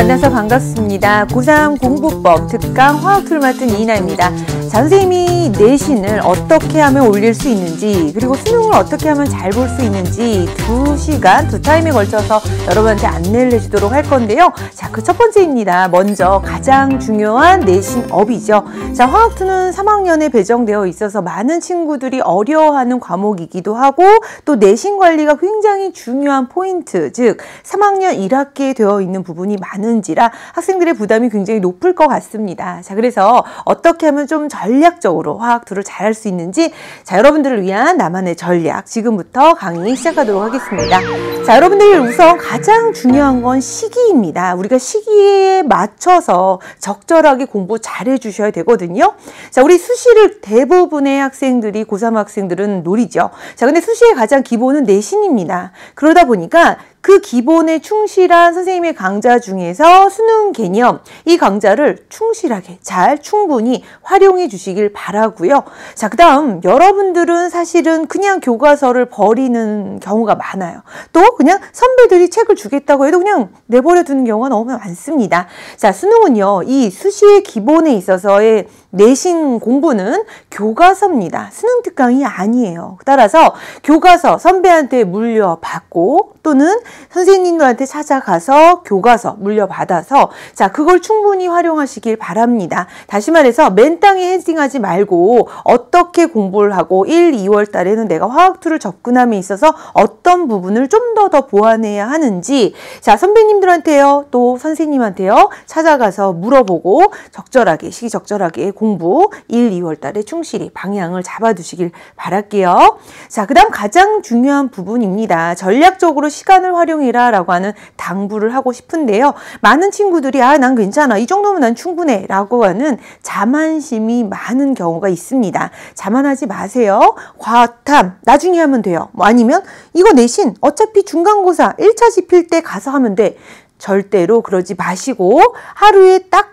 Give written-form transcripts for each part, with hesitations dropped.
만나서 반갑습니다. 고3 공부법 특강 화학툴 맡은 이인아입니다. 선생님이 내신을 어떻게 하면 올릴 수 있는지, 그리고 수능을 어떻게 하면 잘 볼 수 있는지 2시간, 2타임에 걸쳐서 여러분한테 안내를 해주도록 할 건데요. 자, 그 첫 번째입니다. 먼저 가장 중요한 내신업이죠. 자, 화학투는 3학년에 배정되어 있어서 많은 친구들이 어려워하는 과목이기도 하고, 또 내신 관리가 굉장히 중요한 포인트, 즉 3학년 1학기에 되어 있는 부분이 많은지라 학생들의 부담이 굉장히 높을 것 같습니다. 자, 그래서 어떻게 하면 좀 전략적으로 화학투를 잘할 수 있는지, 자, 여러분들을 위한 나만의 전략 지금부터 강의 시작하도록 하겠습니다. 자, 여러분들 우선 가장 중요한 건 시기입니다. 우리가 시기에 맞춰서 적절하게 공부 잘 해주셔야 되거든요. 자, 우리 수시를 대부분의 학생들이 고3 학생들은 노리죠. 자, 근데 수시의 가장 기본은 내신입니다. 그러다 보니까 그 기본에 충실한 선생님의 강좌 중에서 수능 개념, 이 강좌를 충실하게 잘 충분히 활용해 주시길 바라고요. 자, 그 다음 여러분들은 사실은 그냥 교과서를 버리는 경우가 많아요. 또 그냥 선배들이 책을 주겠다고 해도 그냥 내버려 두는 경우가 너무 많습니다. 자, 수능은요, 이 수시의 기본에 있어서의 내신 공부는 교과서입니다. 수능 특강이 아니에요. 따라서 교과서 선배한테 물려받고 또는 선생님들한테 찾아가서 교과서 물려받아서, 자, 그걸 충분히 활용하시길 바랍니다. 다시 말해서 맨땅에 헤딩하지 말고 어떻게 공부를 하고 1, 2월 달에는 내가 화학투를 접근함에 있어서 어떤 부분을 좀 더 보완해야 하는지, 자, 선배님들한테요, 또 선생님한테요, 찾아가서 물어보고 적절하게, 시기적절하게 공부 1, 2월 달에 충실히 방향을 잡아두시길 바랄게요. 자, 그 다음 가장 중요한 부분입니다. 전략적으로 시간을 활용해라 라고 하는 당부를 하고 싶은데요. 많은 친구들이 난 괜찮아, 이 정도면 난 충분해 라고 하는 자만심이 많은 경우가 있습니다. 자만하지 마세요. 과탐 나중에 하면 돼요. 뭐 아니면 이거 내신 어차피 중간고사 1차 지필 때 가서 하면 돼. 절대로 그러지 마시고 하루에 딱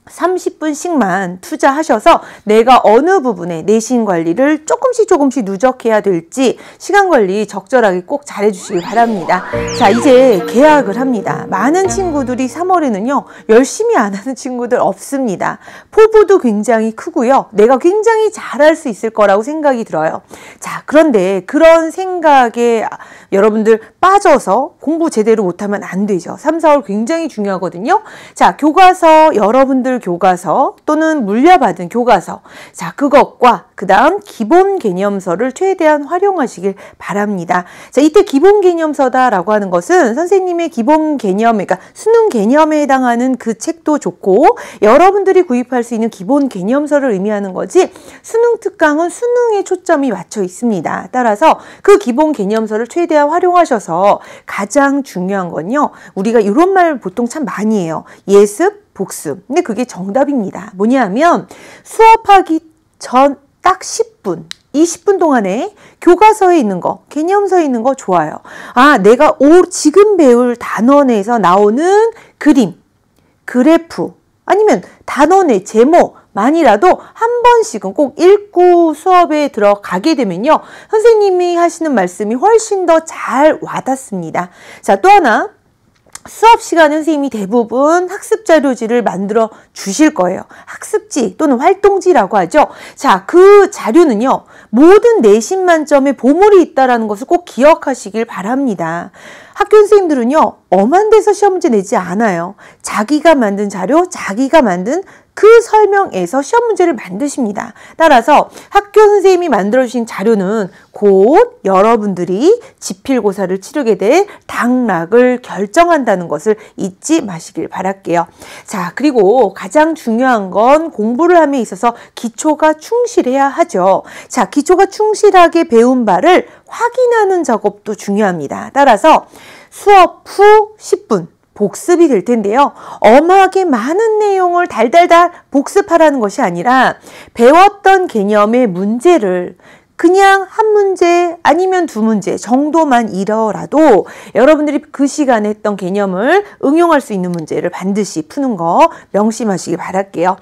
30분씩만 투자하셔서 내가 어느 부분에 내신 관리를 조금씩 누적해야 될지 시간 관리 적절하게 꼭 잘해주시기 바랍니다. 자, 이제 개학을 합니다. 많은 친구들이 3월에는요 열심히 안 하는 친구들 없습니다. 포부도 굉장히 크고요, 내가 굉장히 잘할 수 있을 거라고 생각이 들어요. 자, 그런데 그런 생각에 여러분들 빠져서 공부 제대로 못하면 안 되죠. 3, 4월 굉장히 중요하거든요. 자, 교과서, 여러분들 교과서 또는 물려받은 교과서, 자, 그것과 그 다음 기본 개념서를 최대한 활용하시길 바랍니다. 자, 이때 기본 개념서다라고 하는 것은 선생님의 기본 개념, 그러니까 수능 개념에 해당하는 그 책도 좋고 여러분들이 구입할 수 있는 기본 개념서를 의미하는 거지, 수능 특강은 수능에 초점이 맞춰 있습니다. 따라서 그 기본 개념서를 최대한 활용하셔서, 가장 중요한 건요, 우리가 이런 말 보통 참 많이 해요. 예습, 복습. 근데 그게 정답입니다. 뭐냐면 수업하기 전 딱 10분, 20분 동안에 교과서에 있는 거, 개념서에 있는 거 좋아요. 내가 지금 배울 단어 내에서 나오는 그림, 그래프, 아니면 단어 내 제목만이라도 한 번씩은 꼭 읽고 수업에 들어가게 되면요, 선생님이 하시는 말씀이 훨씬 더 잘 와닿습니다. 자, 또 하나, 수업 시간에 선생님이 대부분 학습 자료지를 만들어 주실 거예요. 학습지 또는 활동지라고 하죠. 자, 그 자료는요, 모든 내신 만점에 보물이 있다는 것을 꼭 기억하시길 바랍니다. 학교 선생님들은요, 엄한 데서 시험 문제 내지 않아요. 자기가 만든 자료, 자기가 만든 그 설명에서 시험 문제를 만드십니다. 따라서 학교 선생님이 만들어주신 자료는 곧 여러분들이 지필고사를 치르게 될 당락을 결정한다는 것을 잊지 마시길 바랄게요. 자, 그리고 가장 중요한 건 공부를 함에 있어서 기초가 충실해야 하죠. 자, 기초가 충실하게 배운 바를 확인하는 작업도 중요합니다. 따라서 수업 후 10분 복습이 될 텐데요. 엄하게 많은 내용을 달달달 복습하라는 것이 아니라 배웠던 개념의 문제를 그냥 한 문제 아니면 두 문제 정도만 이뤄라도 여러분들이 그 시간에 했던 개념을 응용할 수 있는 문제를 반드시 푸는 거 명심하시기 바랄게요.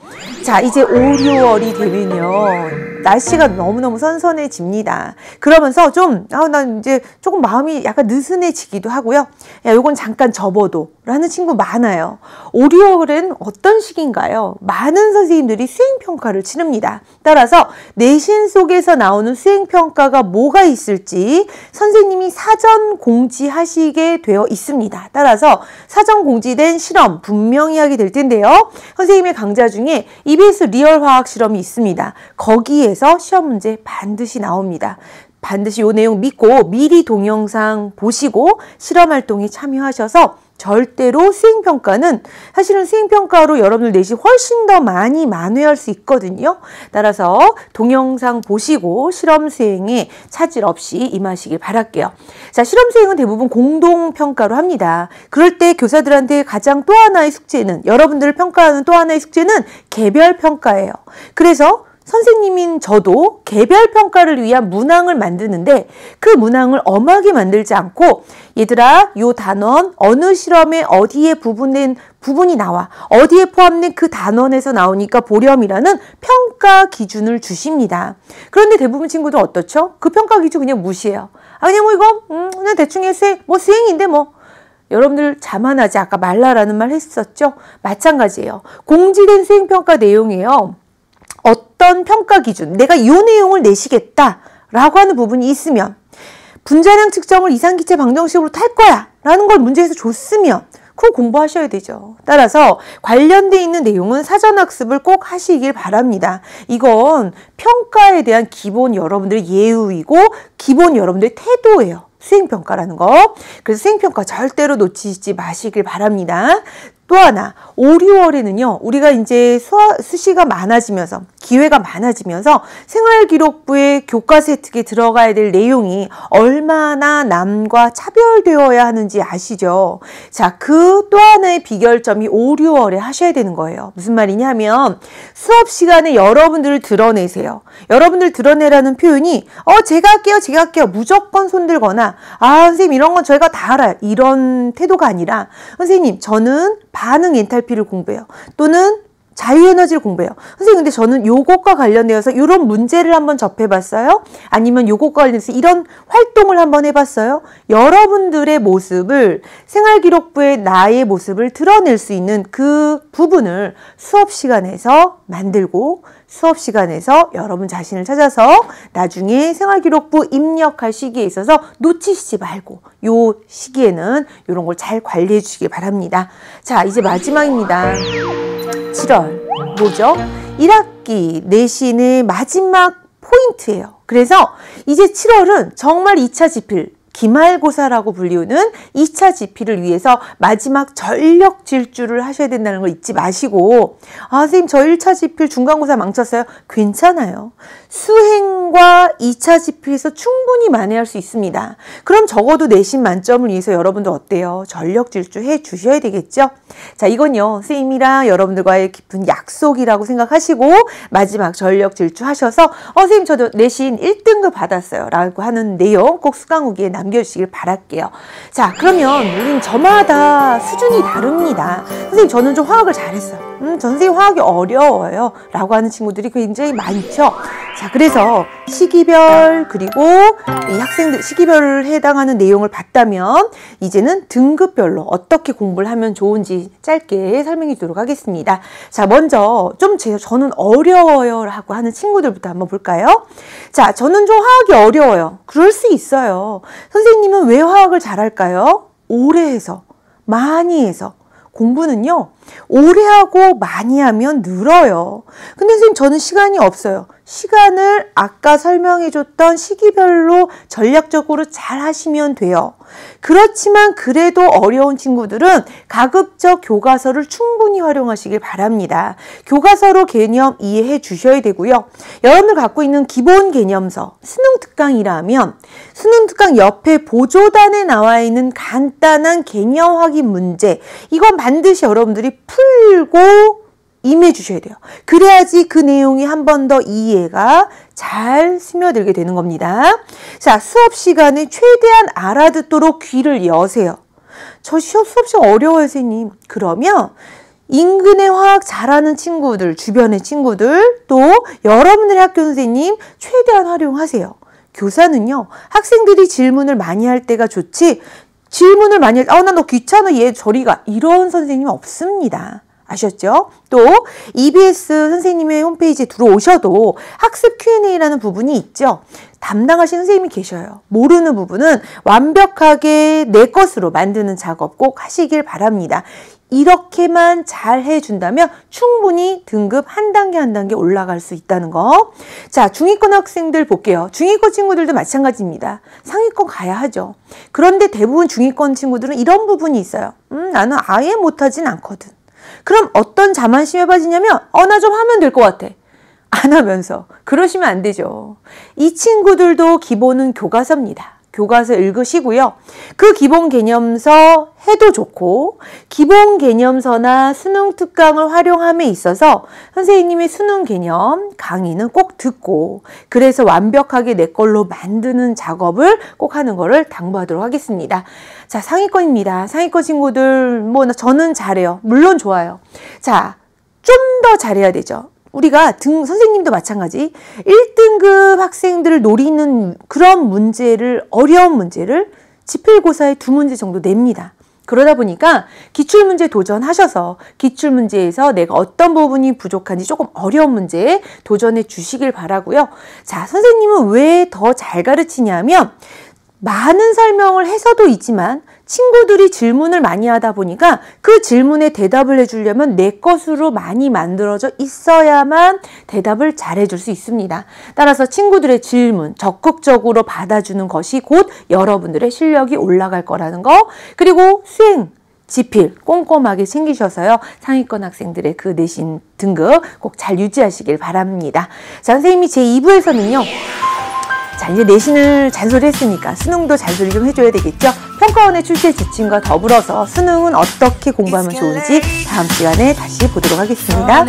자, 이제 5, 6월이 되면요, 날씨가 너무너무 선선해집니다. 그러면서 난 이제 조금 마음이 약간 느슨해지기도 하고요. 요건 잠깐 접어도 라는 친구 많아요. 5, 6월엔 어떤 시기인가요? 많은 선생님들이 수행평가를 치릅니다. 따라서 내신 속에서 나오는 수행평가가 뭐가 있을지 선생님이 사전 공지하시게 되어 있습니다. 따라서 사전 공지된 실험 분명히 하게 될 텐데요. 선생님의 강좌 중에 EBS 리얼 화학 실험이 있습니다. 거기에서 시험 문제 반드시 나옵니다. 반드시 이 내용 믿고 미리 동영상 보시고 실험활동에 참여하셔서 절대로 수행평가는 사실은 수행평가로 여러분들 내시 훨씬 더 많이 만회할 수 있거든요. 따라서 동영상 보시고 실험 수행에 차질 없이 임하시길 바랄게요. 자, 실험 수행은 대부분 공동평가로 합니다. 그럴 때 교사들한테 가장 또 하나의 숙제는 여러분들을 평가하는 또 하나의 숙제는 개별평가예요. 그래서 선생님인 저도 개별평가를 위한 문항을 만드는데 그 문항을 엄하게 만들지 않고 얘들아 요 단원 어느 실험에 어디에 부분이 나와 어디에 포함된 그 단원에서 나오니까 보렴이라는 평가 기준을 주십니다. 그런데 대부분 친구들 어떻죠? 그 평가 기준 그냥 무시해요. 아 그냥 뭐 이거 그냥 대충 수행 뭐 수행인데 뭐 여러분들 자만하지 아까 말라라는 말 했었죠? 마찬가지예요. 공지된 수행평가 내용이에요. 어떤 평가 기준, 내가 이 내용을 내시겠다라고 하는 부분이 있으면 분자량 측정을 이상기체 방정식으로 탈 거야 라는 걸 문제에서 줬으면 그거 공부하셔야 되죠. 따라서 관련돼 있는 내용은 사전학습을 꼭 하시길 바랍니다. 이건 평가에 대한 기본 여러분들의 예우이고 기본 여러분들의 태도예요. 수행평가라는 거. 그래서 수행평가 절대로 놓치지 마시길 바랍니다. 또 하나 5, 6월에는요 우리가 이제 수시가 많아지면서 기회가 많아지면서 생활기록부의 교과서에 특히 들어가야 될 내용이 얼마나 남과 차별되어야 하는지 아시죠? 자, 그 또 하나의 비결점이 5, 6월에 하셔야 되는 거예요. 무슨 말이냐면 수업 시간에 여러분들을 드러내세요. 여러분들 드러내라는 표현이 제가 할게요 무조건 손들거나 선생님 이런 건 저희가 다 알아요 이런 태도가 아니라 선생님 저는 반응 엔탈피를 공부해요. 또는 자유에너지를 공부해요. 선생님 근데 저는 요것과 관련되어서 이런 문제를 한번 접해봤어요. 아니면 요것과 관련해서 이런 활동을 한번 해봤어요. 여러분들의 모습을 생활기록부의 나의 모습을 드러낼 수 있는 그 부분을 수업 시간에서 만들고 수업 시간에서 여러분 자신을 찾아서 나중에 생활기록부 입력할 시기에 있어서 놓치시지 말고 요 시기에는 이런 걸 잘 관리해 주시기 바랍니다. 자, 이제 마지막입니다. 7월 뭐죠? 1학기 내신의 마지막 포인트예요. 그래서 이제 7월은 정말 2차 지필 기말고사라고 불리우는 2차 지필을 위해서 마지막 전력 질주를 하셔야 된다는 걸 잊지 마시고 선생님 저 1차 지필 중간고사 망쳤어요. 괜찮아요. 수행과 2차 지필에서 충분히 만회할 수 있습니다. 그럼 적어도 내신 만점을 위해서 여러분들 어때요? 전력 질주 해 주셔야 되겠죠? 자, 이건요 선생님이랑 여러분들과의 깊은 약속이라고 생각하시고 마지막 전력 질주 하셔서 선생님 저도 내신 1등급 받았어요 라고 하는 내용 꼭 수강후기에 남겨주시길 바랄게요. 자, 그러면 우린 저마다 수준이 다릅니다. 선생님 저는 좀 화학을 잘했어요. 선생님 화학이 어려워요 라고 하는 친구들이 굉장히 많죠. 자, 그래서 시기별 그리고 이 학생들 시기별을 해당하는 내용을 봤다면 이제는 등급별로 어떻게 공부를 하면 좋은지 짧게 설명해 주도록 하겠습니다. 자, 먼저 저는 어려워요 라고 하는 친구들부터 한번 볼까요? 자, 저는 좀 화학이 어려워요. 그럴 수 있어요. 선생님은 왜 화학을 잘할까요? 오래 해서, 많이 해서. 공부는요 오래 하고 많이 하면 늘어요. 근데 선생님 저는 시간이 없어요. 시간을 아까 설명해줬던 시기별로 전략적으로 잘 하시면 돼요. 그렇지만 그래도 어려운 친구들은 가급적 교과서를 충분히 활용하시길 바랍니다. 교과서로 개념 이해해 주셔야 되고요. 여러분들 갖고 있는 기본 개념서 수능특강이라면 수능특강 옆에 보조단에 나와 있는 간단한 개념 확인 문제 이건 반드시 여러분들이 풀고 임해 주셔야 돼요. 그래야지 그 내용이 한 번 더 이해가 잘 스며들게 되는 겁니다. 자, 수업 시간에 최대한 알아듣도록 귀를 여세요. 저 수업 시간 어려워요, 선생님. 그러면 인근의 화학 잘하는 친구들, 주변의 친구들, 또 여러분들의 학교 선생님 최대한 활용하세요. 교사는요, 학생들이 질문을 많이 할 때가 좋지 질문을 많이 나 너 귀찮아 얘 저리 가 이런 선생님 없습니다. 아셨죠? 또 EBS 선생님의 홈페이지에 들어오셔도 학습 Q&A라는 부분이 있죠. 담당하신 선생님이 계셔요. 모르는 부분은 완벽하게 내 것으로 만드는 작업 꼭 하시길 바랍니다. 이렇게만 잘 해준다면 충분히 등급 한 단계 한 단계 올라갈 수 있다는 거. 자, 중위권 학생들 볼게요. 중위권 친구들도 마찬가지입니다. 상위권 가야 하죠. 그런데 대부분 중위권 친구들은 이런 부분이 있어요. 나는 아예 못하진 않거든. 그럼 어떤 자만심에 빠지냐면 나 좀 하면 될 것 같아. 안 하면서. 그러시면 안 되죠. 이 친구들도 기본은 교과서입니다. 교과서 읽으시고요. 그 기본 개념서 해도 좋고 기본 개념서나 수능 특강을 활용함에 있어서 선생님의 수능 개념 강의는 꼭 듣고 그래서 완벽하게 내 걸로 만드는 작업을 꼭 하는 거를 당부하도록 하겠습니다. 자, 상위권입니다. 상위권 친구들 저는 잘해요. 물론 좋아요. 자, 좀 더 잘해야 되죠. 우리가 선생님도 마찬가지 1등급 학생들을 노리는 그런 문제를 어려운 문제를 지필고사에 2문제 정도 냅니다. 그러다 보니까 기출문제 도전하셔서 기출문제에서 내가 어떤 부분이 부족한지 조금 어려운 문제에 도전해 주시길 바라고요. 자, 선생님은 왜 더 잘 가르치냐면 많은 설명을 해서도 있지만 친구들이 질문을 많이 하다 보니까 그 질문에 대답을 해주려면 내 것으로 많이 만들어져 있어야만 대답을 잘 해줄 수 있습니다. 따라서 친구들의 질문 적극적으로 받아주는 것이 곧 여러분들의 실력이 올라갈 거라는 거. 그리고 수행, 지필 꼼꼼하게 챙기셔서요. 상위권 학생들의 그 내신 등급 꼭 잘 유지하시길 바랍니다. 자, 선생님이 제2부에서는요. 자, 이제 내신을 잔소리했으니까 수능도 잔소리 좀 해줘야 되겠죠? 평가원의 출제 지침과 더불어서 수능은 어떻게 공부하면 좋은지 다음 시간에 다시 보도록 하겠습니다.